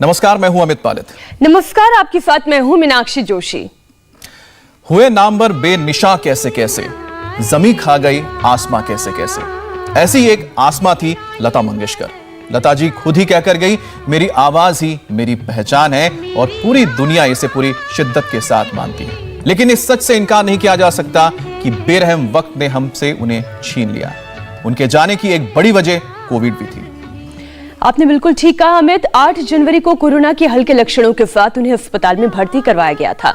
नमस्कार, मैं हूं अमित पालित। नमस्कार, आपके साथ मैं हूं मीनाक्षी जोशी। हुए नामवर बेनिशा कैसे कैसे, जमी खा गई आसमां कैसे कैसे। ऐसी एक आसमां थी लता मंगेशकर। लता जी खुद ही कहकर गई, मेरी आवाज ही मेरी पहचान है और पूरी दुनिया इसे पूरी शिद्दत के साथ मानती है। लेकिन इस सच से इनकार नहीं किया जा सकता कि बेरहम वक्त ने हमसे उन्हें छीन लिया। उनके जाने की एक बड़ी वजह कोविड भी थी। आपने बिल्कुल ठीक कहा अमित। 8 जनवरी को कोरोना के हल्के लक्षणों के साथ उन्हें अस्पताल में भर्ती करवाया गया था।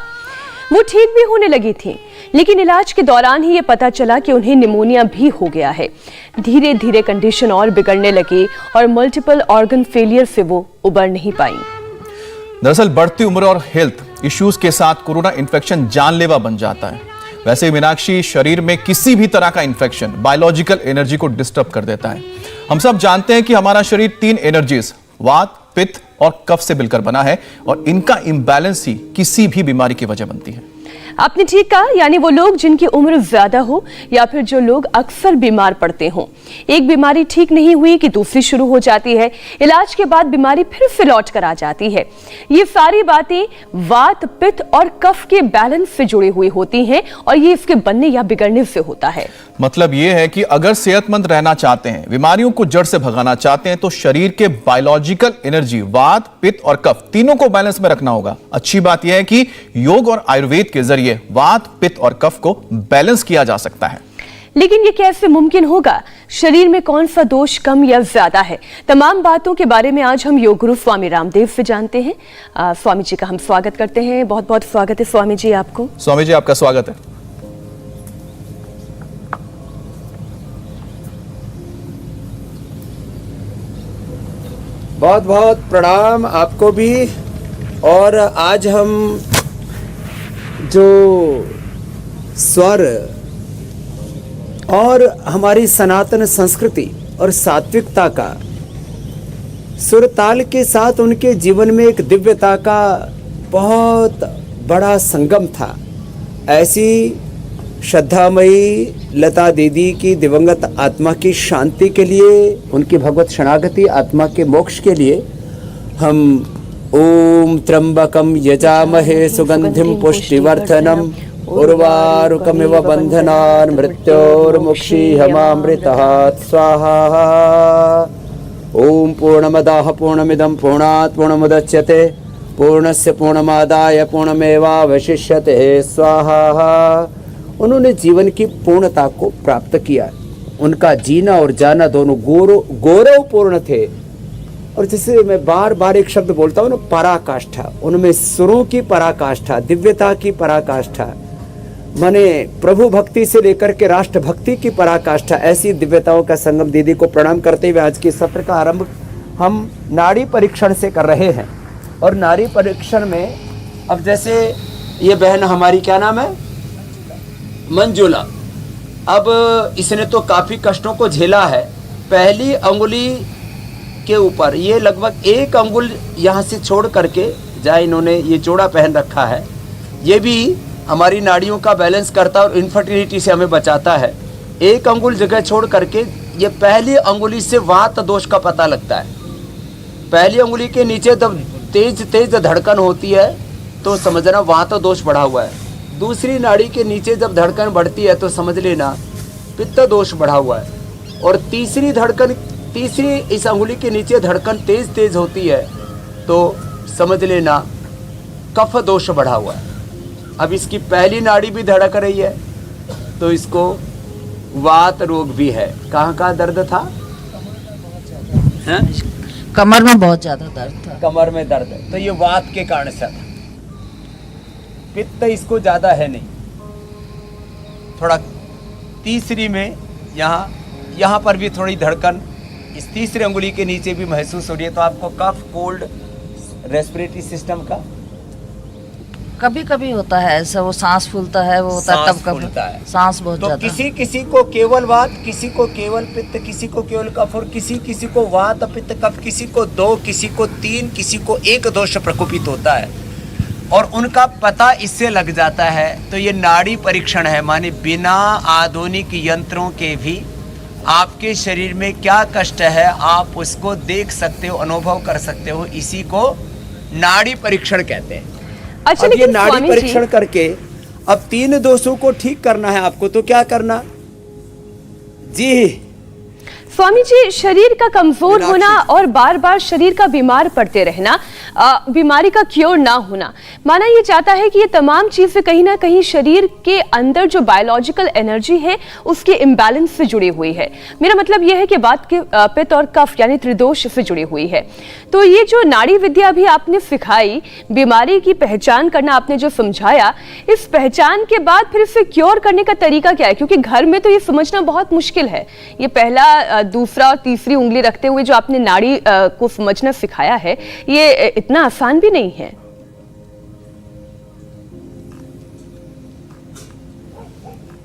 वो ठीक भी होने लगी थी, लेकिन इलाज के दौरान ही ये पता चला कि उन्हें निमोनिया भी हो गया है। धीरे धीरे कंडीशन और बिगड़ने लगी और मल्टीपल ऑर्गन फेलियर से वो उबर नहीं पाई। दरअसल बढ़ती उम्र और हेल्थ इश्यूज के साथ कोरोना इन्फेक्शन जानलेवा बन जाता है। वैसे मीनाक्षी, शरीर में किसी भी तरह का इन्फेक्शन बायोलॉजिकल एनर्जी को डिस्टर्ब कर देता है। हम सब जानते हैं कि हमारा शरीर 3 एनर्जीज वात, पित्त और कफ से मिलकर बना है और इनका इंबैलेंस ही किसी भी बीमारी की वजह बनती है। आपने ठीक कहा, यानी वो लोग जिनकी उम्र ज्यादा हो या फिर जो लोग अक्सर बीमार पड़ते हों। एक बीमारी ठीक नहीं हुई कि दूसरी शुरू हो जाती है। इलाज के बाद बीमारी फिर से लौट कर आ जाती है। ये सारी बातें वात, पित्त और कफ के बैलेंस से जुड़ी हुई होती हैं और ये इसके बनने या बिगड़ने से होता है। मतलब ये है कि अगर सेहतमंद रहना चाहते हैं, बीमारियों को जड़ से भगाना चाहते हैं, तो शरीर के बायोलॉजिकल एनर्जी वात, पित्त और कफ तीनों को बैलेंस में रखना होगा। अच्छी बात यह है कि योग और आयुर्वेद के जरिए वात, पित्त और कफ को बैलेंस किया जा सकता है। लेकिन ये कैसे मुमकिन होगा? शरीर में कौन सा दोष कम या ज्यादा है? तमाम बातों के बारे में आज हम योग गुरु स्वामी रामदेव से जानते हैं। स्वामी जी का हम स्वागत करते हैं। बहुत बहुत स्वागत है स्वामी जी आपको। स्वामी जी, आपका स्वागत है। बहुत बहुत प्रणाम आपको भी। और आज हम जो स्वर और हमारी सनातन संस्कृति और सात्विकता का सुर ताल के साथ उनके जीवन में एक दिव्यता का बहुत बड़ा संगम था, ऐसी श्रद्धामयी लता दीदी की दिवंगत आत्मा की शांति के लिए, उनकी भगवत शरणागति आत्मा के मोक्ष के लिए हम ओम त्र्यंबकम यजामहे सुगंधिम पुष्टिवर्धनम उर्वारुकमिव बंधनान् मृत्योर्मुक्षीयमामृतात् स्वाहा। ओम पूर्णमदाः पूर्णमिदं पूर्णात् पूर्णमुदच्यते पूर्णस्य पूर्णमादाय पूर्णमेवावशिष्यते स्वाहा। उन्होंने जीवन की पूर्णता को प्राप्त किया। उनका जीना और जाना दोनों गौरवपूर्ण थे। और जैसे मैं बार बार एक शब्द बोलता हूँ ना, पराकाष्ठा। उनमें सुरों की पराकाष्ठा, दिव्यता की पराकाष्ठा, माने प्रभु भक्ति से लेकर के राष्ट्र भक्ति की पराकाष्ठा, ऐसी दिव्यताओं का संगम। दीदी को प्रणाम करते हुए आज के सत्र का आरंभ हम नाड़ी परीक्षण से कर रहे हैं। और नाड़ी परीक्षण में अब जैसे ये बहन हमारी, क्या नाम है, मंजुला। अब इसने तो काफ़ी कष्टों को झेला है। पहली अंगुली के ऊपर ये लगभग 1 अंगुल यहाँ से छोड़ करके, जहाँ इन्होंने ये जोड़ा पहन रखा है, ये भी हमारी नाड़ियों का बैलेंस करता है और इनफर्टिलिटी से हमें बचाता है। 1 अंगुल जगह छोड़ करके ये पहली अंगुली से वात दोष का पता लगता है। पहली अंगुली के नीचे जब तेज धड़कन होती है तो समझना वात दोष बढ़ा हुआ है। दूसरी नाड़ी के नीचे जब धड़कन बढ़ती है तो समझ लेना पित्त दोष बढ़ा हुआ है। और तीसरी इस अंगुली के नीचे धड़कन तेज होती है तो समझ लेना कफ दोष बढ़ा हुआ है। अब इसकी पहली नाड़ी भी धड़क रही है तो इसको वात रोग भी है। कहाँ दर्द था? कमर में बहुत ज्यादा दर्द था। कमर में दर्द है तो ये वात के कारण से था। पित्त इसको ज्यादा है नहीं, थोड़ा तीसरी में यहाँ पर भी थोड़ी धड़कन इस तीसरी अंगुली के नीचे भी महसूस हो रही है। तो आपको कफ, कोल्ड, रेस्पिरेटरी सिस्टम का कभी कभी होता है ऐसा, वो सांस फूलता है, वो होता है तब कभी सांस बहुत तो ज्यादा। किसी को केवल वात, किसी को केवल पित्त, किसी को केवल कफ और किसी को वात, पित्त, कफ, किसी को 2, किसी को 3, किसी को 1 दोष प्रकोपित होता है और उनका पता इससे लग जाता है। तो ये नाड़ी परीक्षण है, माने बिना आधुनिक यंत्रों के भी आपके शरीर में क्या कष्ट है आप उसको देख सकते हो, अनुभव कर सकते हो। इसी को नाड़ी परीक्षण कहते हैं। अच्छा, अब ये लेकिन नाड़ी स्वामी परीक्षण जी, करके अब 3 दोषों को ठीक करना है आपको, तो क्या करना जी? स्वामी जी, शरीर का कमजोर मीनाक्षी। होना और बार बार शरीर का बीमार पड़ते रहना, बीमारी का क्योर ना होना, माना ये जाता है कि ये तमाम चीजें कहीं ना कहीं शरीर के अंदर जो बायोलॉजिकल एनर्जी है उसके इम्बैलेंस से जुड़ी हुई है। मेरा मतलब यह है कि बात के पित्त और कफ यानी त्रिदोष से जुड़ी हुई है। तो ये जो नाड़ी विद्या भी आपने सिखाई, बीमारी की पहचान करना आपने जो समझाया, इस पहचान के बाद फिर इसे क्योर करने का तरीका क्या है? क्योंकि घर में तो ये समझना बहुत मुश्किल है। ये पहला, दूसरा और तीसरी उंगली रखते हुए जो आपने नाड़ी को समझना सिखाया है, ये इतना आसान भी नहीं है।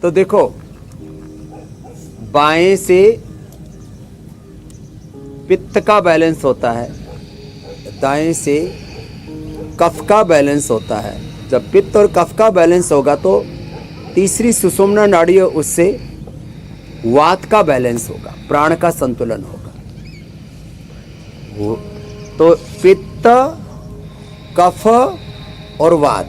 तो देखो, बाएं से पित्त का बैलेंस होता है, दाएं से कफ का बैलेंस होता है। जब पित्त और कफ का बैलेंस होगा तो तीसरी सुषुम्ना नाड़ी है, उससे वात का बैलेंस होगा, प्राण का संतुलन होगा। वो तो पित्त, कफ और वात,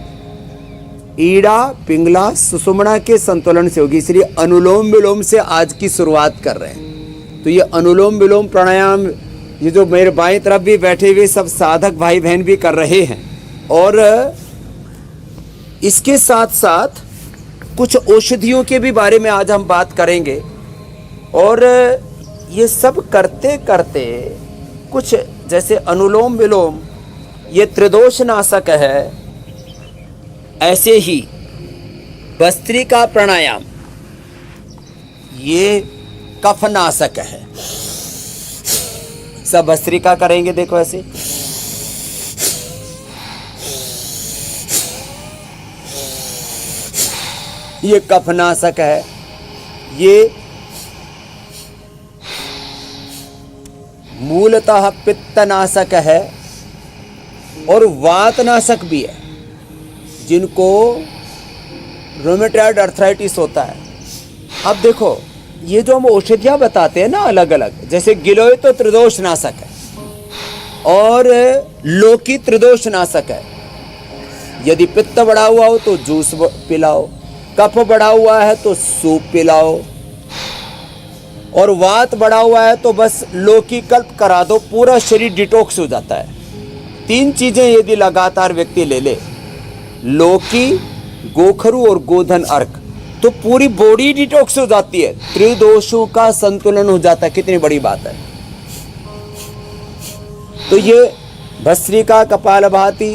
ईड़ा, पिंगला, सुषुम्ना के संतुलन से होगी। इसलिए अनुलोम विलोम से आज की शुरुआत कर रहे हैं। तो ये अनुलोम विलोम प्राणायाम, ये जो मेरे बाएं तरफ भी बैठे हुए सब साधक भाई बहन भी कर रहे हैं, और इसके साथ साथ कुछ औषधियों के भी बारे में आज हम बात करेंगे। और ये सब करते करते कुछ, जैसे अनुलोम विलोम ये त्रिदोष नाशक है, ऐसे ही भस्त्रिका प्राणायाम ये कफ नाशक है। सब भस्त्रिका करेंगे, देखो ऐसे, ये कफ नाशक है। ये मूलतः पित्तनाशक है और वातनाशक भी है। जिनको रोमेटॉइड अर्थराइटिस होता है, अब देखो ये जो हम औषधियाँ बताते हैं ना अलग अलग, जैसे गिलोय तो त्रिदोष नाशक है और लौकी त्रिदोष नाशक है। यदि पित्त बढ़ा हुआ हो तो जूस पिलाओ, कफ बढ़ा हुआ है तो सूप पिलाओ, और वात बढ़ा हुआ है तो बस लौकी कल्प करा दो, पूरा शरीर डिटॉक्स हो जाता है। 3 चीजें यदि लगातार व्यक्ति ले ले, लौकी, गोखरू और गोधन अर्क, तो पूरी बॉडी डिटॉक्स हो जाती है, त्रिदोषों का संतुलन हो जाता है। कितनी बड़ी बात है। तो ये भस्त्रिका, कपालभाति,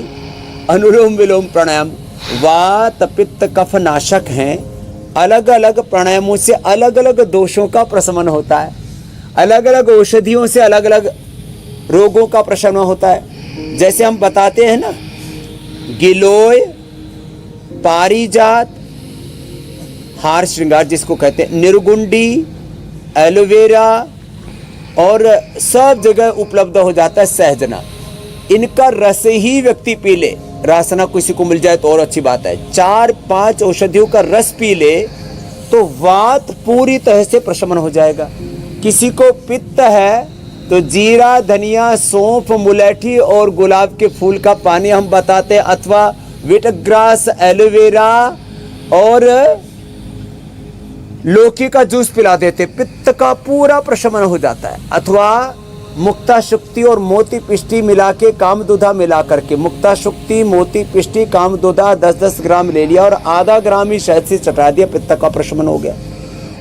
अनुलोम विलोम प्राणायाम वात पित्त कफ नाशक हैं। अलग अलग प्राणायामों से अलग अलग दोषों का प्रशमन होता है, अलग अलग औषधियों से अलग अलग रोगों का प्रशमन होता है। जैसे हम बताते हैं ना, गिलोय, पारिजात, हार श्रृंगार जिसको कहते हैं, निर्गुंडी, एलोवेरा, और सब जगह उपलब्ध हो जाता है सहजना। इनका रस ही व्यक्ति पी ले, रासना किसी को मिल जाए तो और अच्छी बात है, 4-5 औषधियों का रस पी ले तो वात पूरी तरह से प्रशमन हो जाएगा। किसी को पित्त है तो जीरा, धनिया, सौंफ, मुलेठी और गुलाब के फूल का पानी हम बताते हैं, अथवा विटग्रास, एलोवेरा और लौकी का जूस पिला देते, पित्त का पूरा प्रशमन हो जाता है। अथवा मुक्ता शुक्ति और मोती पिष्टी मिला के, कामदुधा मिला करके, मुक्ता शुक्ति, मोती पिष्टी, कामदुधा 10-10 ग्राम ले लिया और आधा ग्राम ही शहद से चटा दिया, पित्त का प्रशमन हो गया।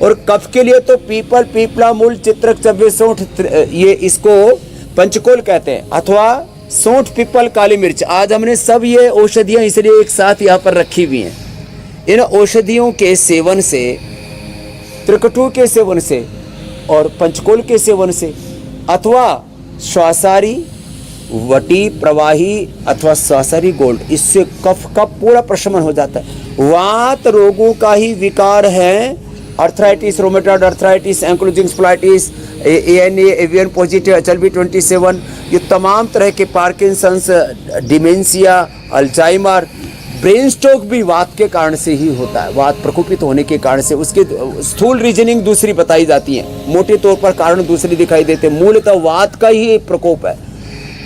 और कफ के लिए तो पीपल, पीपला मूल, चित्रक, चव्वे, सौंठ, ये इसको पंचकोल कहते हैं, अथवा सौंठ, पीपल, काली मिर्च। आज हमने सब ये औषधियाँ इसलिए एक साथ यहाँ पर रखी हुई हैं। इन औषधियों के सेवन से, त्रिकटु के सेवन से और पंचकोल के सेवन से, अथवा श्वासारी, वटी, प्रवाही अथवा श्वासारी गोल्ड, इससे कफ का पूरा प्रशमन हो जाता है। वात रोगों का ही विकार है, arthritis, rheumatoid arthritis, ankylosing spondylitis, ANA, एवियन पॉजिटिव, HLB 27, ये तमाम तरह के Parkinson's, dementia, Alzheimer's, brain stroke भी वात के कारण से ही होता है, वात प्रकोपित होने के कारण से। उसके स्थूल रीजनिंग दूसरी बताई जाती है, मोटे तौर पर कारण दूसरे दिखाई देते हैं, मूलतः वात का ही एक प्रकोप है।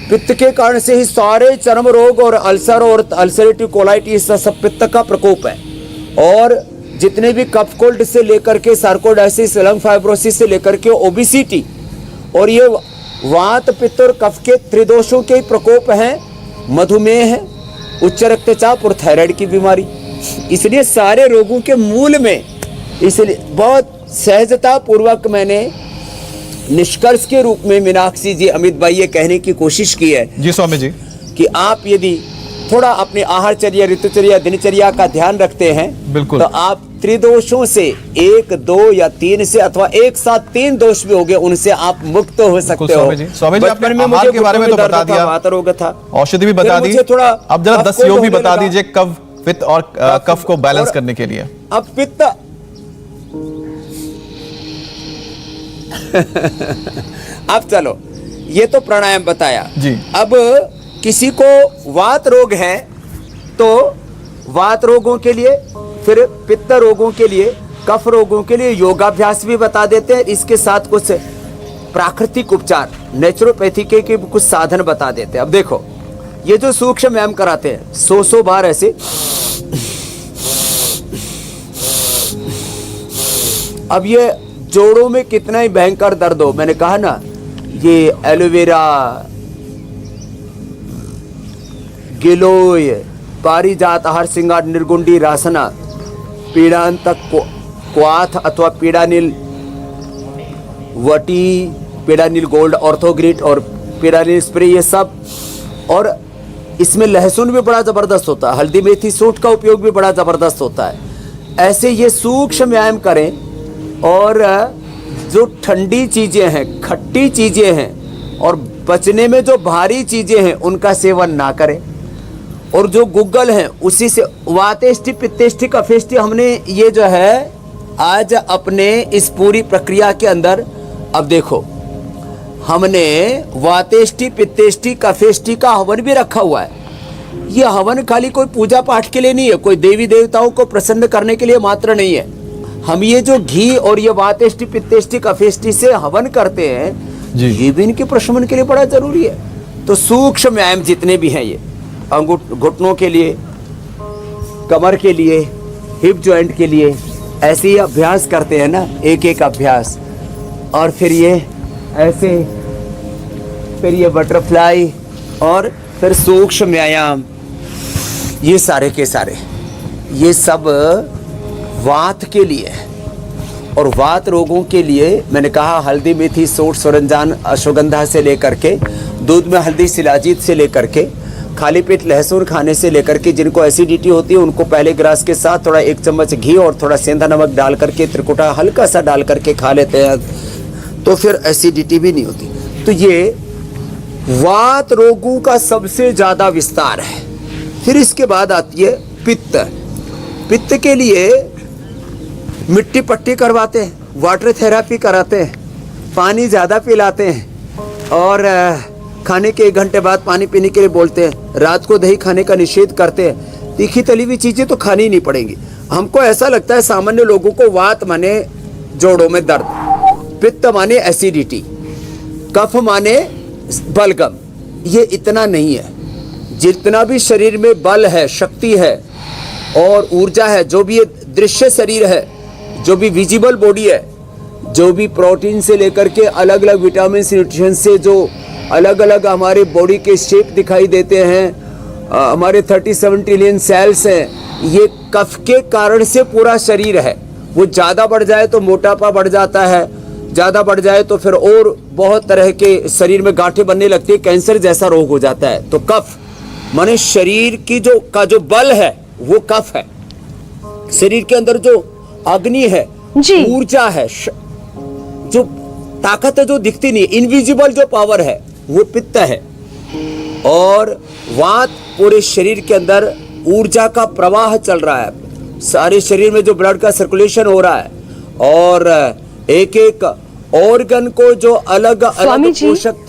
पित्त के कारण से ही सारे चर्म रोग और अल्सर और अल्सरेटिव कोलाइटिस सब पित्त का प्रकोप है। और जितने भी कफ कोल्ड से लेकर के सार्कोडायसिस, लंग फाइब्रोसिस से लेकर के ओबिसिटी, और ये वात पित्त और कफ के त्रिदोषों के प्रकोप हैं। मधुमेह है, उच्च रक्तचाप और थायराइड की बीमारी, इसलिए सारे रोगों के मूल में, इसलिए बहुत सहजता पूर्वक मैंने निष्कर्ष के रूप में मीनाक्षी जी, अमित भाई ये कहने की कोशिश की है जी स्वामी जी कि आप यदि थोड़ा अपने आहारचर्या, ऋतुचर्या, दिनचर्या का ध्यान रखते हैं, बिल्कुल, तो आप त्रिदोषों से 1, 2 या 3 से, अथवा एक साथ 3 दोष भी हो गए, उनसे आप मुक्त हो सकते हो। स्वामी जी आपने आहार के बारे में तो बता दिया, वात रोग था, औषधि भी बता दी, थोड़ा अब जरा 10 योग भी बता दीजिए कफ, पित्त और कफ को बैलेंस करने के लिए। अब पित्त अब चलो, ये तो प्राणायाम बताया जी। अब किसी को वात रोग है तो वात रोगों के लिए, फिर पित्त रोगों के लिए, कफ रोगों के लिए योगाभ्यास भी बता देते हैं। इसके साथ कुछ प्राकृतिक उपचार, नेचुरोपैथी के कुछ साधन बता देते हैं। अब देखो, ये जो सूक्ष्म व्यायाम कराते हैं 100 बार ऐसे, अब ये जोड़ों में कितना ही भयंकर दर्द हो, मैंने कहा ना, ये एलोवेरा, गिलोय, पारिजात, हर सिंगार, निर्गुंडी, रासना, पीड़ांतक, क्वाथ अथवा पीड़ानील वटी, पीड़ानील गोल्ड, ऑर्थोग्रिट और पीड़ानील स्प्रे, ये सब। और इसमें लहसुन भी बड़ा जबरदस्त होता है, हल्दी, मेथी, सूंठ का उपयोग भी बड़ा जबरदस्त होता है। ऐसे ये सूक्ष्म व्यायाम करें, और जो ठंडी चीजें हैं, खट्टी चीजें हैं, और पचने में जो भारी चीजें हैं उनका सेवन ना करें। और जो गुग्गल हैं उसी से, वातेष्टि, पित्तेष्टि, कफेष्टि, हमने ये जो है आज अपने इस पूरी प्रक्रिया के अंदर, अब देखो हमने वातेष्टि, पित्तेष्टि, कफेष्टि का हवन भी रखा हुआ है। ये हवन खाली कोई पूजा पाठ के लिए नहीं है, कोई देवी देवताओं को प्रसन्न करने के लिए मात्र नहीं है। हम ये जो घी और ये वातेष्टि, पित्तेष्टि, कफेष्टि से हवन करते हैं जी, ये भी इनके प्रशमन के लिए बड़ा जरूरी है। तो सूक्ष्म व्यायाम जितने भी हैं, ये घुटनों के लिए, कमर के लिए, हिप जॉइंट के लिए, ऐसे ही अभ्यास करते हैं ना, एक एक अभ्यास। और फिर ये ऐसे, फिर ये बटरफ्लाई, और फिर सूक्ष्म व्यायाम, ये सारे के सारे, ये सब वात के लिए है। और वात रोगों के लिए मैंने कहा, हल्दी, मेथी, सूंठ, सरंजान, अश्वगंधा से लेकर के, दूध में हल्दी, शिलाजीत से लेकर के, खाली पेट लहसुन खाने से लेकर के, जिनको एसिडिटी होती है उनको पहले ग्रास के साथ थोड़ा 1 चम्मच घी और थोड़ा सेंधा नमक डाल करके, त्रिकुटा हल्का सा डाल करके खा लेते हैं, तो फिर एसिडिटी भी नहीं होती। तो ये वात रोगों का सबसे ज्यादा विस्तार है। फिर इसके बाद आती है पित्त। पित्त के लिए मिट्टी पट्टी करवाते हैं, वाटर थेरेपी कराते हैं, पानी ज़्यादा पिलाते हैं, और खाने के 1 घंटे बाद पानी पीने के लिए बोलते हैं। रात को दही खाने का निषेध करते हैं। तीखी तली हुई चीज़ें तो खानी ही नहीं पड़ेंगी। हमको ऐसा लगता है सामान्य लोगों को वात माने जोड़ों में दर्द, पित्त माने एसिडिटी, कफ माने बलगम। ये इतना नहीं है। जितना भी शरीर में बल है, शक्ति है और ऊर्जा है, जो भी ये दृश्य शरीर है, जो भी विजिबल बॉडी है, जो भी प्रोटीन से लेकर के अलग अलग विटामिन न्यूट्रिशन से जो अलग अलग हमारे बॉडी के शेप दिखाई देते हैं, हमारे 37 ट्रिलियन सेल्स हैं, ये कफ के कारण से पूरा शरीर है। वो ज़्यादा बढ़ जाए तो मोटापा बढ़ जाता है, ज़्यादा बढ़ जाए तो फिर और बहुत तरह के शरीर में गांठें बनने लगती है, कैंसर जैसा रोग हो जाता है। तो कफ माने शरीर की जो बल है वो कफ है। शरीर के अंदर जो अग्नि है, ऊर्जा है, जो ताकत है जो दिखती नहीं, इनविजिबल जो पावर है, वो पित्त है। और वात पूरे शरीर के अंदर ऊर्जा का प्रवाह चल रहा है, सारे शरीर में जो ब्लड का सर्कुलेशन हो रहा है, और एक एक ऑर्गन को जो अलग अलग पोषक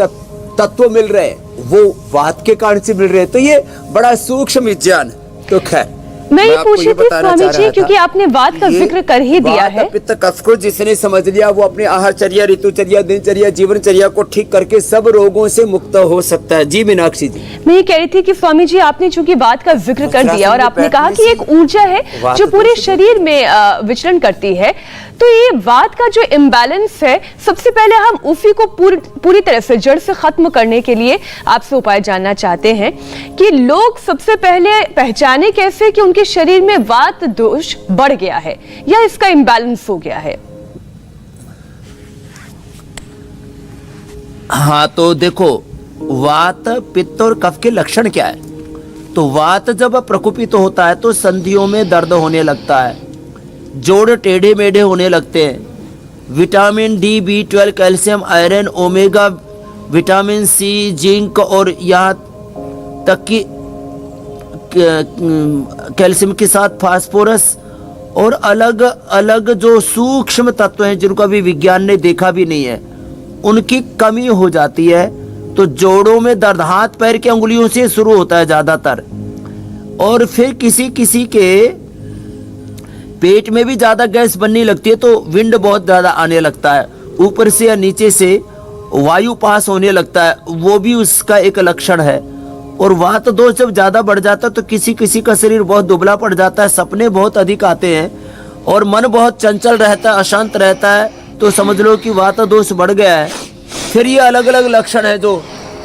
तत्व मिल रहे हैं वो वात के कारण से मिल रहे हैं। तो ये बड़ा सूक्ष्म विज्ञान। तो खैर मैं ये आपको पूछ रही थी बताना स्वामी चाह जी, रहा क्योंकि था, आपने वात का ये जिक्र कर ही दिया वात है। पित्त कफ को जिसने समझ लिया वो अपनी आहारचर्या, ऋतुचर्या, दिनचर्या, जीवनचर्या को ठीक करके सब रोगों से मुक्त हो सकता है। जी मीनाक्षी जी। मैं ये कह रही थी कि स्वामी जी आपने चूंकि वात का जिक्र कर दिया और आपने कहा कि एक ऊर्जा है जो पूरे शरीर में विचरण करती है, तो ये वात का जो इम्बैलेंस है, सबसे पहले हम उसी को पूरी तरह से जड़ से खत्म करने के लिए आपसे उपाय जानना चाहते हैं कि लोग सबसे पहले पहचाने कैसे कि उनके शरीर में वात दोष बढ़ गया है या इसका इम्बैलेंस हो गया है। हाँ तो देखो, वात पित्त और कफ के लक्षण क्या है। तो वात जब प्रकोपित होता है तो संधियों में दर्द होने लगता है, जोड़ टेढ़े मेढ़े होने लगते हैं, vitamin D, B12, calcium, iron, omega, vitamin C, zinc और यहाँ तक कि कैल्शियम के साथ फास्फोरस और अलग अलग जो सूक्ष्म तत्व हैं जिनको अभी विज्ञान ने देखा भी नहीं है, उनकी कमी हो जाती है। तो जोड़ों में दर्द हाथ पैर की अंगुलियों से शुरू होता है ज़्यादातर, और फिर किसी किसी के पेट में भी ज़्यादा गैस बनने लगती है, तो विंड बहुत ज़्यादा आने लगता है, ऊपर से या नीचे से वायु पास होने लगता है, वो भी उसका एक लक्षण है। और वात दोष जब ज़्यादा बढ़ जाता है तो किसी किसी का शरीर बहुत दुबला पड़ जाता है, सपने बहुत अधिक आते हैं और मन बहुत चंचल रहता है, अशांत रहता है, तो समझ लो कि वात दोष बढ़ गया है। फिर ये अलग अलग लक्षण है जो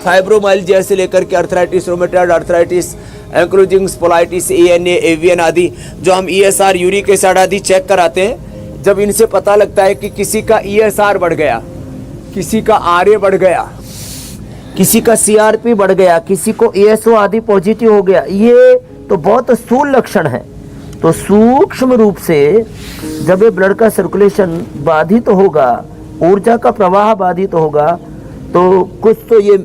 फाइब्रोमाइल्जिया से लेकर के arthritis, rheumatoid arthritis, ankylosing spondylitis, ANA, एवियन आदि, जो हम ESR, यूरिक एसिड आदि चेक कराते हैं, जब इनसे पता लगता है कि किसी का ESR बढ़ गया, किसी का RA बढ़ गया, किसी का CRP बढ़ गया, किसी को ASO आदि पॉजिटिव हो गया, ये तो बहुत स्थूल लक्षण है। तो सूक्ष्म रूप से जब ये ब्लड का सर्कुलेशन बाधित होगा, ऊर्जा का प्रवाह बाधित होगा, तो कुछ तो ये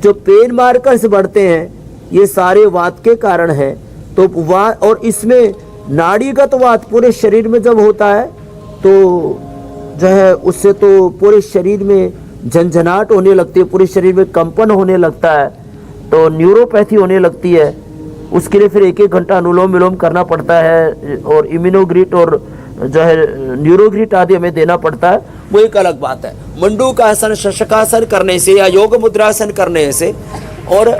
जो पेन मार्कर्स बढ़ते हैं ये सारे वात के कारण है। तो वात, और इसमें नाड़ीगत वात पूरे शरीर में जब होता है तो जो है उससे तो पूरे शरीर में झंझनाहट होने लगती है, पूरे शरीर में कंपन होने लगता है, तो न्यूरोपैथी होने लगती है। उसके लिए फिर 1-1 घंटा अनुलोम विलोम करना पड़ता है और इम्यूनोग्रिट और जो है न्यूरोग्रिट आदि हमें देना पड़ता है, वो एक अलग बात है। मंडूकासन, शशकासन करने से या योग मुद्रासन करने से और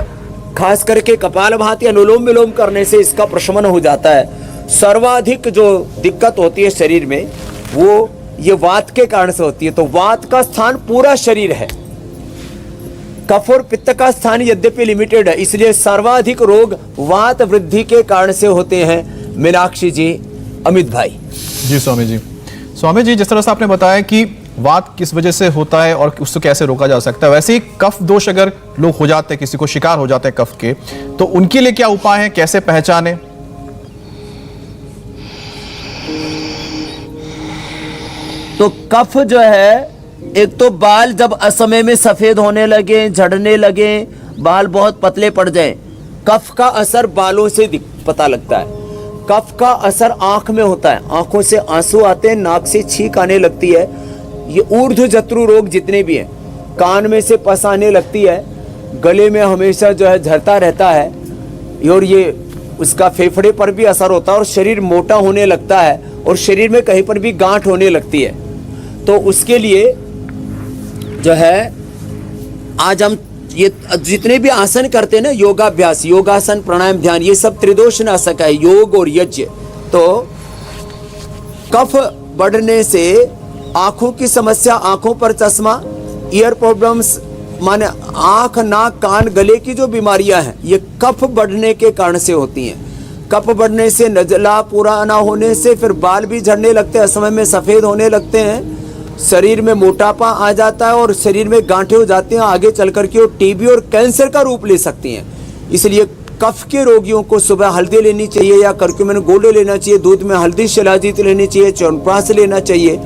खास करके कपालभाति अनुलोम विलोम करने से इसका प्रशमन हो जाता है। सर्वाधिक जो दिक्कत होती है शरीर में वो ये वात के कारण से होती है। तो वात का स्थान पूरा शरीर है, कफ और पित्त का स्थान यद्यपि लिमिटेड है, इसलिए सर्वाधिक रोग वात वृद्धि के कारण से होते हैं। मीनाक्षी जी, अमित भाई। जी स्वामी जी। स्वामी जी, जिस तरह से आपने बताया कि वात किस वजह से होता है और उसको कैसे रोका जा सकता है, वैसे ही कफ दोष अगर लोग हो जाते हैं, किसी को शिकार हो जाते हैं कफ के, तो उनके लिए क्या उपाय है, कैसे पहचाने? तो कफ जो है, एक तो बाल जब असमय में सफेद होने लगे, झड़ने लगे, बाल बहुत पतले पड़ जाएं, कफ का असर बालों से पता लगता है। कफ का असर आंख में होता है, आंखों से आंसू आते हैं, नाक से छींक आने लगती है, ये ऊर्ध्व जत्रु रोग जितने भी हैं, कान में से पस आने लगती है, गले में हमेशा जो है झरता रहता है, और ये उसका फेफड़े पर भी असर होता है और शरीर मोटा होने लगता है और शरीर में कहीं पर भी गांठ होने लगती है। तो उसके लिए जो है आज हम ये जितने भी आसन करते हैं ना, योगाभ्यास, योगासन, प्राणायाम, ध्यान, ये सब त्रिदोष नाशक है, योग और यज्ञ। तो कफ बढ़ने से आंखों की समस्या, आंखों पर चश्मा, ईयर प्रॉब्लम्स, माने आंख, नाक, कान, गले की जो बीमारियां हैं ये कफ बढ़ने के कारण से होती हैं। कफ बढ़ने से नजला पूरा ना होने से फिर बाल भी झड़ने लगते हैं, असमय में सफेद होने लगते हैं, शरीर में मोटापा आ जाता है और शरीर में गांठें हो जाती हैं, आगे चल करके वो टीबी और कैंसर का रूप ले सकती हैं। इसलिए कफ के रोगियों को सुबह हल्दी लेनी चाहिए या करक्यूमिन गोल्ड लेना चाहिए, दूध में हल्दी शिलाजीत लेनी चाहिए, च्यवनप्राश लेना चाहिए,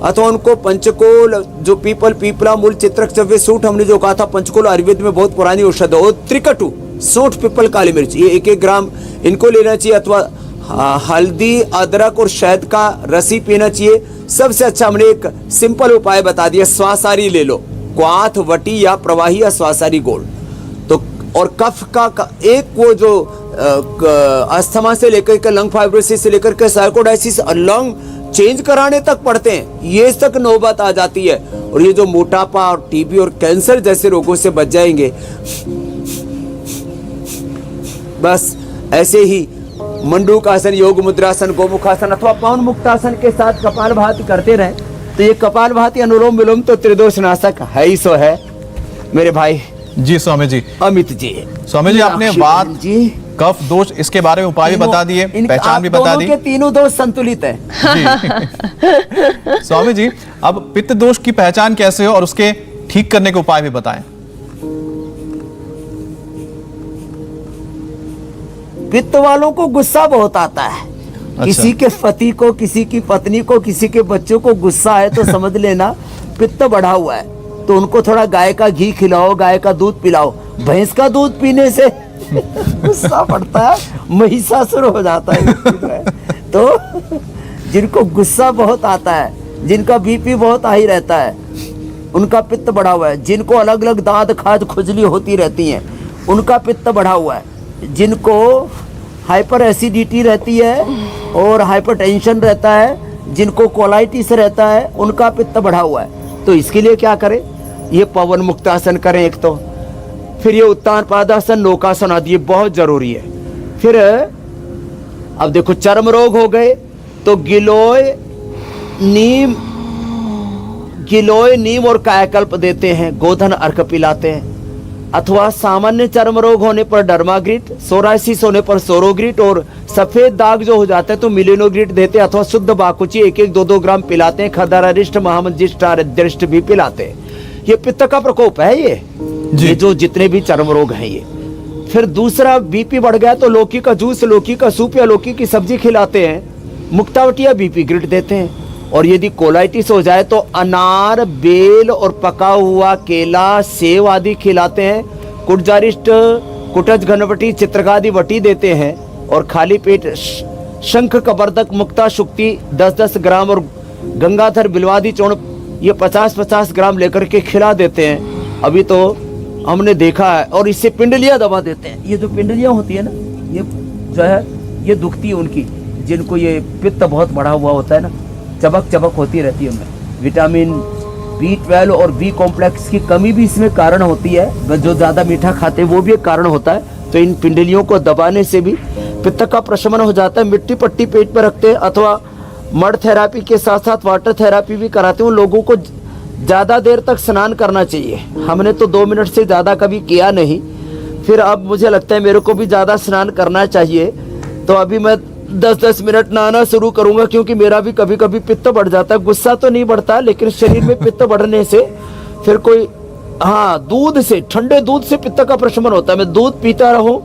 अथवा उनको पंचकोल, जो पीपल, पीपला, मूल, चित्रक, चव्य, सूंठ, हमने जो कहा था पंचकोल आयुर्वेद में बहुत पुरानी औषध है, और त्रिकटु, सूंठ, पीपल, काली मिर्च, ये 1-1 ग्राम इनको लेना चाहिए, अथवा हल्दी, अदरक और शहद का रसी पीना चाहिए। सबसे अच्छा हमने एक सिंपल उपाय बता दिया, स्वासारी ले लो, क्वाथ, वटी या प्रवाही या स्वासारी गोल्ड। तो और कफ का एक वो जो अस्थमा से लेकर के लंग फाइब्रोसिस से लेकर के सार्कोडाइसिस लंग चेंज कराने तक पड़ते हैं, ये तक नौबत आ जाती है। और ये जो मोटापा और टीबी और कैंसर जैसे रोगों से बच जाएंगे। बस ऐसे ही मंडूकासन, योग मुद्रासन, गोमुखासन अथवा पवन मुक्तासन के साथ कपालभाति करते रहे तो ये कपालभाति अनुलोम विलोम तो त्रिदोष नाशक है ही सो है मेरे भाई। जी स्वामी जी। अमित जी, स्वामी जी आपने वात, जी, कफ दोष इसके बारे में उपाय भी बता दिए, पहचान भी बता दी। तीनों दोष संतुलित है। जी। स्वामी जी अब पित्त दोष की पहचान कैसे हो और उसके ठीक करने के उपाय भी बताएं। पित्त वालों को गुस्सा बहुत आता है। अच्छा। किसी के पति को, किसी की पत्नी को, किसी के बच्चों को गुस्सा है तो समझ लेना पित्त बढ़ा हुआ है। तो उनको थोड़ा गाय का घी खिलाओ, गाय का दूध पिलाओ। भैंस का दूध पीने से गुस्सा बढ़ता है, महिषासुर हो जाता है। तो जिनको गुस्सा बहुत आता है, जिनका बीपी बहुत हाई रहता है, उनका पित्त बढ़ा हुआ है। जिनको अलग अलग दांत खाज खुजली होती रहती है, उनका पित्त बढ़ा हुआ है। जिनको हाइपर एसिडिटी रहती है और हाइपरटेंशन रहता है, जिनको कोलाइटिस रहता है, उनका पित्त बढ़ा हुआ है। तो इसके लिए क्या करें? ये पवन मुक्तासन करें एक तो, फिर ये उत्तान पादासन, नौकासन आदि, ये बहुत जरूरी है। फिर अब देखो चर्म रोग हो गए तो गिलोय नीम और कायाकल्प देते हैं, गोधन अर्क पिलाते हैं। अथवा सामान्य चर्म रोग होने पर डर्माग्रिट, सोराइसिस होने पर सोरोग्रिट और सफेद दाग जो हो जाते हैं तो मिलेनोग्रिट देते हैं। अथवा शुद्ध बाकुची 1-1, 2-2 ग्राम पिलाते हैं। खदारारिष्ट, महामंजिष्ट, आरद्रिष्ट भी पिलाते हैं। ये पित्त का प्रकोप है ये जो जितने भी चर्म रोग हैं ये। फिर दूसरा बीपी बढ़ गया तो लौकी का जूस, लौकी का सूप या लौकी की सब्जी खिलाते हैं। मुक्तावटिया बीपी ग्रिट देते हैं। और यदि कोलाइटिस हो जाए तो अनार, बेल और पका हुआ केला, सेव आदि खिलाते हैं। कुटजारिष्ट, कुटज घनवटी, चित्रगादि वटी देते हैं। और खाली पेट शंख कबर्दक, मुक्ता शुक्ति 10-10 ग्राम और गंगाधर बिलवादी चूर्ण ये 50-50 ग्राम लेकर के खिला देते हैं। अभी तो हमने देखा है। और इससे पिंडलियां दबा देते हैं। ये जो पिंडलियां होती है ना, ये जो है ये दुखती है उनकी, जिनको ये पित्त बहुत बढ़ा हुआ होता है ना, चबक होती रहती है उनमें। विटामिन B12 और B कॉम्प्लेक्स की कमी भी इसमें कारण होती है। जो ज़्यादा मीठा खाते हैं वो भी एक कारण होता है। तो इन पिंडलियों को दबाने से भी पित्त का प्रशमन हो जाता है। मिट्टी पट्टी पेट पर रखते हैं अथवा मड थेरापी के साथ साथ वाटर थेरापी भी कराते हैं। उन लोगों को ज़्यादा देर तक स्नान करना चाहिए। हमने तो 2 मिनट से ज़्यादा कभी किया नहीं। फिर अब मुझे लगता है मेरे को भी ज़्यादा स्नान करना चाहिए। तो अभी मैं 10-10 मिनट नहाना शुरू करूंगा, क्योंकि मेरा भी कभी कभी पित्त बढ़ जाता है। गुस्सा तो नहीं बढ़ता, लेकिन शरीर में पित्त बढ़ने से फिर कोई, हाँ, दूध से, ठंडे दूध से पित्त का प्रशमन होता है। मैं दूध पीता रहूं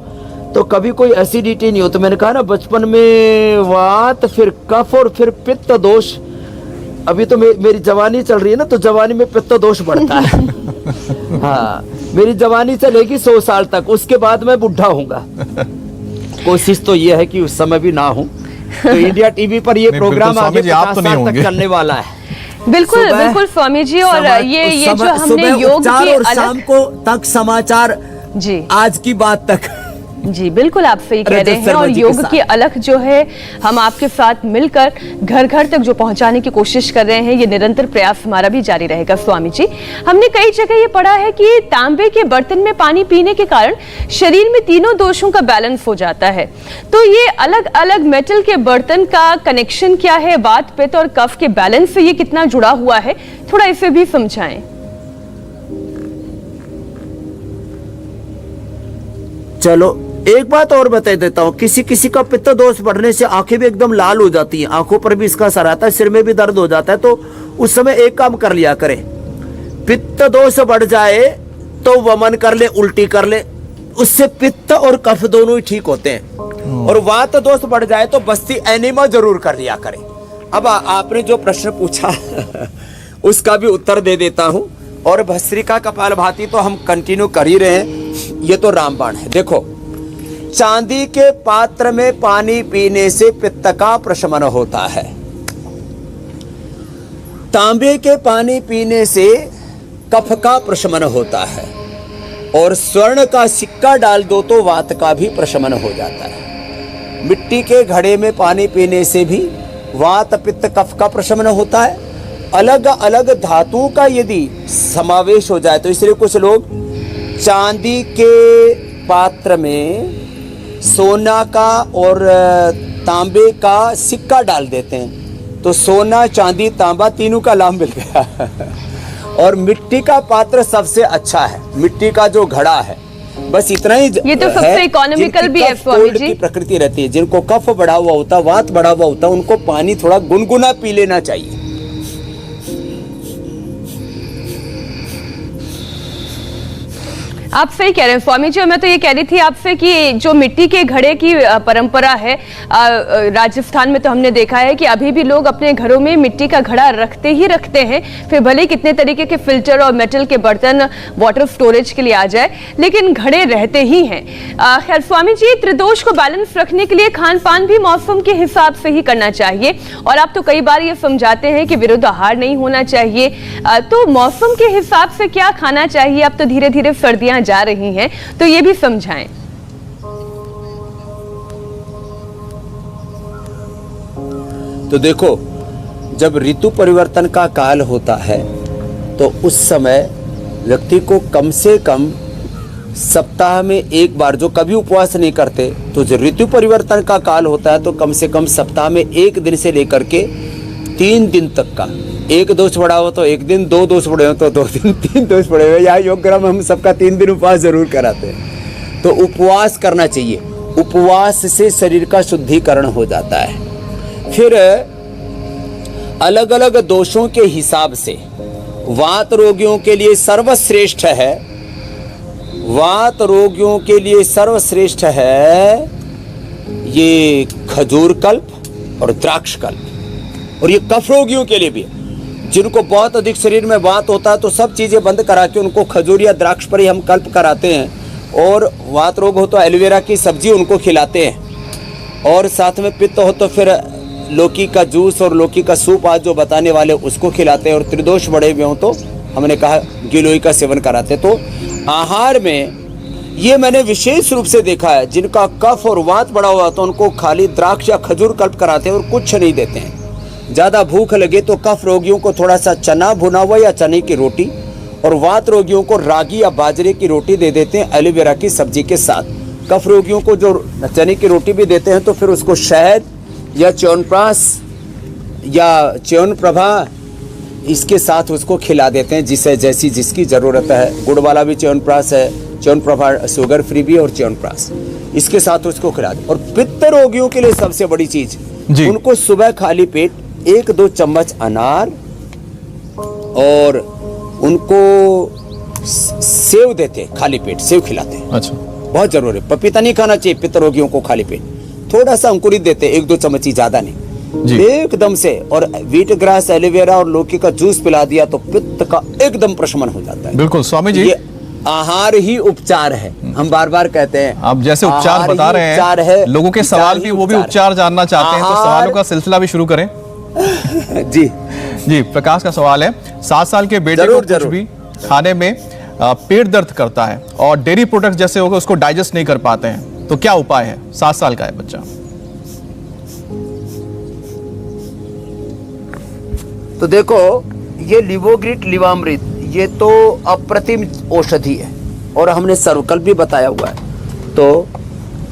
तो कभी कोई एसिडिटी नहीं होती। मैंने कहा ना बचपन में वात, फिर कफ और फिर पित्त दोष। अभी तो मेरी जवानी चल रही है ना, तो जवानी में पित्त दोष बढ़ता है। हाँ, मेरी जवानी चलेगी 100 साल तक, उसके बाद मैं बुढ़ा हूँगा। कोशिश तो ये है कि उस समय भी ना हूँ। तो इंडिया टीवी पर ये प्रोग्राम आगे 50 साल तक चलने वाला है। बिल्कुल बिल्कुल स्वामी जी। और ये जो हमने योग के और शाम को तक समाचार, जी, आज की बात तक। जी बिल्कुल आप सही कह रहे हैं। और योग की अलख जो है हम आपके साथ मिलकर घर घर तक जो पहुंचाने की कोशिश कर रहे हैं, ये निरंतर प्रयास हमारा भी जारी रहेगा। स्वामी जी, हमने कई जगह ये पढ़ा है कि तांबे के बर्तन में पानी पीने के कारण शरीर में तीनों दोषों का बैलेंस हो जाता है। तो ये अलग अलग मेटल के बर्तन का कनेक्शन क्या है वात, पित्त और कफ के बैलेंस से ये कितना जुड़ा हुआ है, थोड़ा इसे भी समझाएं। चलो एक बात और बता देता हूँ। किसी किसी का पित्त दोष बढ़ने से आंखें भी एकदम लाल हो जाती हैं, आंखों पर भी इसका असर आता है, सिर में भी दर्द हो जाता है। तो उस समय एक काम कर लिया करें, पित्त दोष बढ़ जाए तो वमन कर ले, उल्टी कर ले, उससे पित्त और कफ दोनों ही ठीक होते हैं। और वात दोष बढ़ जाए तो बस्ती एनिमा जरूर कर लिया करें। अब आपने जो प्रश्न पूछा उसका भी उत्तर दे देता हूँ। और भस्त्रिका कपालभाति तो हम कंटिन्यू कर ही रहे हैं। ये तो रामबाण है। देखो, चांदी के पात्र में पानी पीने से पित्त का प्रशमन होता है। तांबे के पानी पीने से कफ का प्रशमन होता है। और स्वर्ण का सिक्का डाल दो तो वात का भी प्रशमन हो जाता है। मिट्टी के घड़े में पानी पीने से भी वात पित्त कफ का प्रशमन होता है। अलग अलग धातुओं का यदि समावेश हो जाए तो इसलिए कुछ लोग चांदी के पात्र में सोना का और तांबे का सिक्का डाल देते हैं, तो सोना चांदी तांबा तीनों का लाभ मिल गया। और मिट्टी का पात्र सबसे अच्छा है, मिट्टी का जो घड़ा है, बस इतना ही। ये तो सबसे इकोनॉमिकल भी है स्वामी जी। की प्रकृति रहती है, जिनको कफ बढ़ा हुआ होता, वात बढ़ा हुआ होता, उनको पानी थोड़ा गुनगुना पी लेना चाहिए। आप सही कह रहे हैं स्वामी जी। और मैं तो ये कह रही थी आपसे कि जो मिट्टी के घड़े की परंपरा है, राजस्थान में तो हमने देखा है कि अभी भी लोग अपने घरों में मिट्टी का घड़ा रखते ही रखते हैं, फिर भले कितने तरीके के फिल्टर और मेटल के बर्तन वाटर स्टोरेज के लिए आ जाए, लेकिन घड़े रहते ही हैं। खैर स्वामी जी, त्रिदोष को बैलेंस रखने के लिए खान पान भी मौसम के हिसाब से ही करना चाहिए, और आप तो कई बार ये समझाते हैं कि विरुद्ध आहार नहीं होना चाहिए। तो मौसम के हिसाब से क्या खाना चाहिए? अब तो धीरे धीरे सर्दियां जा रही हैं, तो ये भी समझाएं। तो देखो, जब ऋतु परिवर्तन का काल होता है तो उस समय व्यक्ति को कम से कम सप्ताह में एक बार, जो कभी उपवास नहीं करते, तो जो ऋतु परिवर्तन का काल होता है तो कम से कम सप्ताह में एक दिन से लेकर के 3 दिन तक का, एक दोष पड़ा हो तो एक दिन, 2 दोष पड़े हो तो 2 दिन, 3 दोष पड़े हुए। यहाँ योग ग्राम हम सबका 3 दिन उपवास जरूर कराते हैं। तो उपवास करना चाहिए, उपवास से शरीर का शुद्धिकरण हो जाता है। फिर अलग अलग दोषों के हिसाब से वात रोगियों के लिए सर्वश्रेष्ठ है, वात रोगियों के लिए सर्वश्रेष्ठ है ये खजूर कल्प और द्राक्ष कल्प। और ये कफ रोगियों के लिए भी, जिनको बहुत अधिक शरीर में वात होता है तो सब चीज़ें बंद करा के उनको खजूर या द्राक्ष पर ही हम कल्प कराते हैं। और वात रोग हो तो एलोवेरा की सब्जी उनको खिलाते हैं। और साथ में पित्त हो तो फिर लौकी का जूस और लौकी का सूप आज जो बताने वाले उसको खिलाते हैं। और त्रिदोष बढ़े हुए हों तो हमने कहा गिलोई का सेवन कराते। तो आहार में ये मैंने विशेष रूप से देखा है, जिनका कफ और वात बढ़ा हुआ तो उनको खाली द्राक्ष या खजूर कल्प कराते हैं और कुछ नहीं देते हैं। ज़्यादा भूख लगे तो कफ रोगियों को थोड़ा सा चना भुना हुआ या चने की रोटी, और वात रोगियों को रागी या बाजरे की रोटी दे देते हैं एलोवेरा की सब्जी के साथ। कफ रोगियों को जो चने की रोटी भी देते हैं तो फिर उसको शहद या च्यवनप्राश या च्यवनप्रभा इसके साथ उसको खिला देते हैं, जिसे जैसी जिसकी ज़रूरत है। गुड़ वाला भी च्यवनप्राश है, च्यवनप्रभा शुगर फ्री भी, और च्यवनप्राश इसके साथ उसको खिला दे। और पित्त रोगियों के लिए सबसे बड़ी चीज़, उनको सुबह खाली पेट 1-2 चम्मच अनार और उनको सेव देते, खाली पेट सेव खिलाते हैं। अच्छा, बहुत जरूरी है। पपीता नहीं खाना चाहिए पित्त रोगियों को खाली पेट, थोड़ा सा अंकुरित देते, 1-2 चम्मच ही, ज्यादा नहीं, एकदम से। और व्हीट ग्रास, एलोवेरा और लौकी का जूस पिला दिया तो पित्त का एकदम प्रशमन हो जाता है। बिल्कुल स्वामी जी, ये आहार ही उपचार है, हम बार बार कहते हैं। आप जैसे उपचार बता रहे हैं, लोगों के सवाल भी वो भी उपचार जानना चाहते हैं, तो सवालों का सिलसिला भी शुरू करें। जी जी, प्रकाश का सवाल है, 7 साल के बेटे को कुछ भी खाने में पेट दर्द करता है और डेयरी प्रोडक्ट जैसे होगा उसको डाइजेस्ट नहीं कर पाते हैं, तो क्या उपाय है? 7 साल का है बच्चा। तो देखो, ये लिवोग्रिट लिवामृत ये तो अप्रतिम औषधि है, और हमने सर्वकल्प भी बताया हुआ है। तो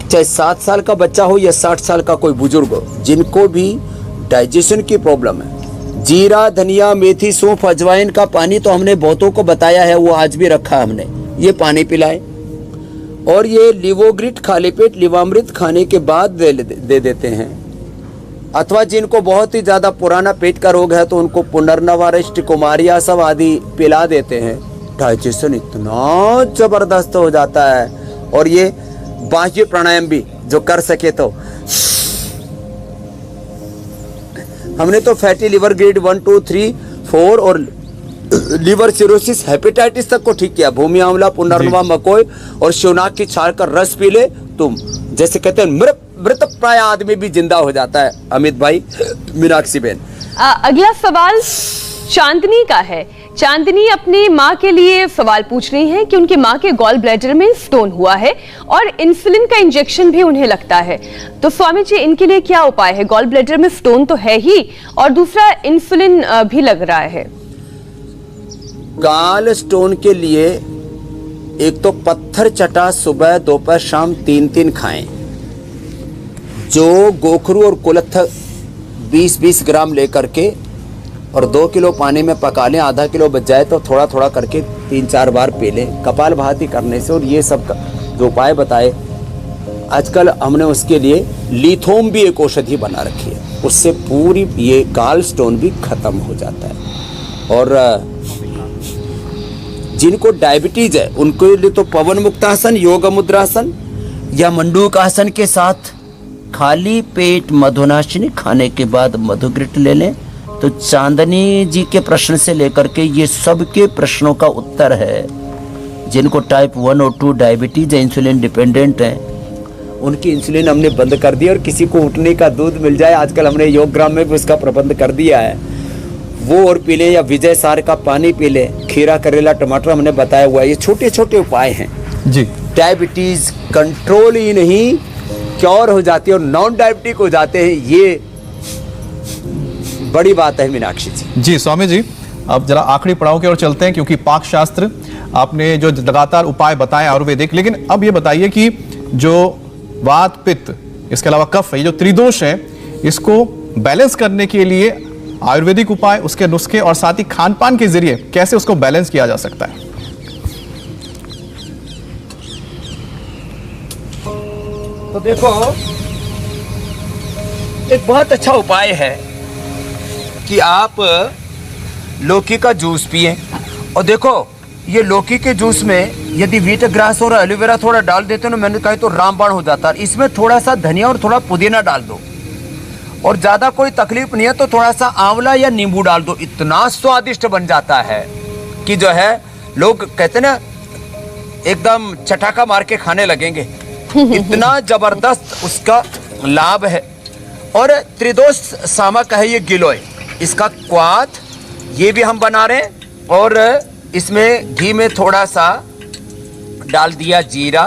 चाहे 7 साल का बच्चा हो या 60 साल का कोई बुजुर्ग हो, जिनको भी डाइजेशन की प्रॉब्लम है, जीरा, धनिया, मेथी, सौंफ, अजवाइन का पानी तो हमने बहुतों को बताया है, वो आज भी रखा हमने, ये पानी पिलाएं। और ये लिवोग्रिट खाली पेट लिवामृत खाने के बाद दे देते हैं। अथवा जिनको बहुत ही ज़्यादा पुराना पेट का रोग है तो उनको पुनर्नवारिश, कुमारिया सब आदि पिला देते हैं। डाइजेशन इतना ज़बरदस्त हो जाता है। और ये बाह्य प्राणायाम भी जो कर सके तो, हमने तो फैटी लिवर ग्रेड 1, 2, 3, 4 और लिवर सिरोसिस, हेपेटाइटिस तक को ठीक किया। भूमि आंवला, पुनर्नवा, मकोई और शिवनाग की छाल का रस पी ले, तुम जैसे कहते हैं मृत प्राय आदमी भी जिंदा हो जाता है। अमित भाई, मीनाक्षी बहन, अगला सवाल चांदनी का है। चांदनी अपनी माँ के लिए सवाल पूछ रही हैं कि उनकी माँ के गॉल ब्लैडर में स्टोन हुआ है और इंसुलिन का इंजेक्शन भी उन्हें लगता है। तो स्वामी जी, इनके लिए क्या उपाय है? गॉल ब्लैडर में स्टोन तो है ही और दूसरा इंसुलिन भी लग रहा है। गाल स्टोन के लिए एक तो पत्थर चटा सुबह दोपहर शाम 3-3 खाएं। जो गोखरू और कुलथ 20-20 ग्राम लेकर के और 2 किलो पानी में पका लें, आधा किलो बच जाए तो थोड़ा थोड़ा करके 3-4 बार पी लें कपाल भाती करने से। और ये सब जो उपाय बताए आजकल हमने, उसके लिए लिथोम भी एक औषधि बना रखी है, उससे पूरी ये गाल स्टोन भी खत्म हो जाता है। और जिनको डायबिटीज है उनके लिए तो पवन मुक्तासन, योग मुद्रासन या मंडूकासन के साथ खाली पेट मधुनाशिनी खाने के बाद मधुग्रिट ले लें। तो चांदनी जी के प्रश्न से लेकर के ये सबके प्रश्नों का उत्तर है। जिनको टाइप 1 और 2 डायबिटीज है, इंसुलिन डिपेंडेंट हैं, उनकी इंसुलिन हमने बंद कर दी। और किसी को उठने का दूध मिल जाए, आजकल हमने योग ग्राम में भी उसका प्रबंध कर दिया है, वो और पी लें, या विजय सार का पानी पी लें, खीरा करेला टमाटर हमने बताया हुआ है। ये छोटे छोटे उपाय हैं जी। डायबिटीज कंट्रोल ही नहीं, क्योर हो जाती है और नॉन डायबिटिक हो जाते हैं। ये बड़ी बात है मीनाक्षी जी। जी स्वामी जी, अब जरा आखिरी पड़ाव की ओर चलते हैं, क्योंकि पाक शास्त्र आपने जो लगातार उपाय बताए आयुर्वेदिक, लेकिन अब ये बताइए कि जो वात पित्त इसके अलावा कफ है, ये जो त्रिदोष है, इसको बैलेंस करने के लिए आयुर्वेदिक उपाय, उसके नुस्खे और साथ ही खान पान के जरिए कैसे उसको बैलेंस किया जा सकता है? तो देखो, एक बहुत अच्छा उपाय है कि आप लौकी का जूस पिए। और देखो, ये लौकी के जूस में यदि व्हीट ग्रास और एलोवेरा थोड़ा डाल देते हो ना, मैंने कहा तो रामबाण हो जाता है। इसमें थोड़ा सा धनिया और थोड़ा पुदीना डाल दो, और ज़्यादा कोई तकलीफ नहीं है तो थोड़ा सा आंवला या नींबू डाल दो। इतना स्वादिष्ट बन जाता है कि जो है लोग कहते ना एकदम चटाका मार के खाने लगेंगे, इतना जबरदस्त उसका लाभ है। और त्रिदोष सामक है ये गिलोय, इसका क्वाथ ये भी हम बना रहे हैं। और इसमें घी में थोड़ा सा डाल दिया जीरा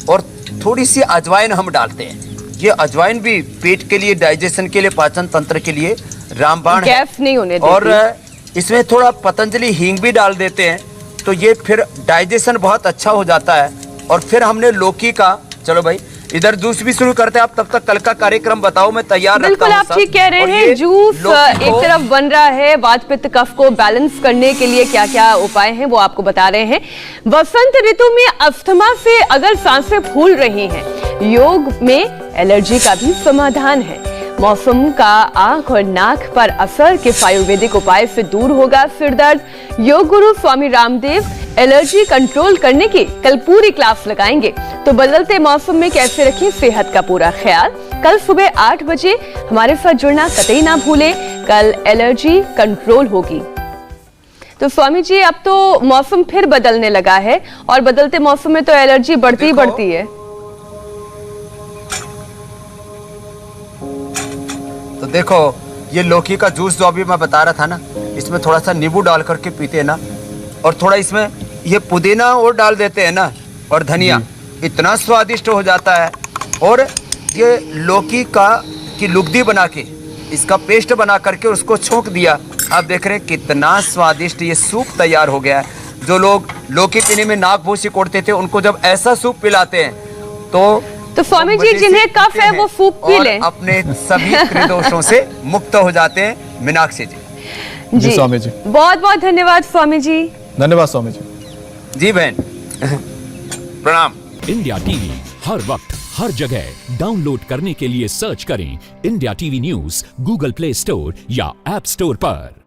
और थोड़ी सी अजवाइन हम डालते हैं। ये अजवाइन भी पेट के लिए, डाइजेशन के लिए, पाचन तंत्र के लिए रामबाण है। गैस नहीं होने देती। और इसमें थोड़ा पतंजलि हींग भी डाल देते हैं, तो ये फिर डाइजेशन बहुत अच्छा हो जाता है। और फिर हमने लौकी का, चलो भाई इधर जूस भी शुरू करते हैं। आप तब तक कल का कार्यक्रम बताओ, मैं तैयार रहता हूं। बिल्कुल, आप ठीक कह रहे हैं। जूस एक तरफ बन रहा है, वात पित्त कफ को बैलेंस करने के लिए क्या क्या उपाय हैं वो आपको बता रहे हैं। वसंत ऋतु में अस्थमा से अगर सांसें फूल रही हैं, योग में एलर्जी का भी समाधान है। मौसम का आंख और नाक पर असर के आयुर्वेदिक उपाय से दूर होगा सिर दर्द। योग गुरु स्वामी रामदेव एलर्जी कंट्रोल करने की कल पूरी क्लास लगाएंगे। तो बदलते मौसम में कैसे रखें सेहत का पूरा ख्याल, कल सुबह 8 बजे हमारे साथ जुड़ना कतई ना भूलें। कल एलर्जी कंट्रोल होगी। तो स्वामी जी, अब तो मौसम फिर बदलने लगा है और बदलते मौसम में तो एलर्जी बढ़ती ही बढ़ती है। तो देखो, ये लौकी का जूस जो अभी मैं बता रहा था ना, इसमें थोड़ा सा नींबू डाल करके पीते हैं ना, और थोड़ा इसमें ये पुदीना और डाल देते हैं ना, और धनिया, इतना स्वादिष्ट हो जाता है। और ये लौकी की लुगदी बना के इसका पेस्ट बना करके उसको छोंक दिया, आप देख रहे हैं कितना स्वादिष्ट ये सूप तैयार हो गया है। जो लोग लौकी पीने में नाक भूसी कोड़ते थे, उनको जब ऐसा सूप पिलाते हैं तो स्वामी जी, जिन्हें कफ है वो सूप पी लें, अपने सभी त्रिदोषों से मुक्त हो जाते हैं। मीनाक्षी जी। जी स्वामी जी, बहुत बहुत धन्यवाद स्वामी जी। धन्यवाद स्वामी जी। जी बहन, प्रणाम। इंडिया टीवी हर वक्त हर जगह डाउनलोड करने के लिए सर्च करें India TV news Google play store या ऐप स्टोर पर।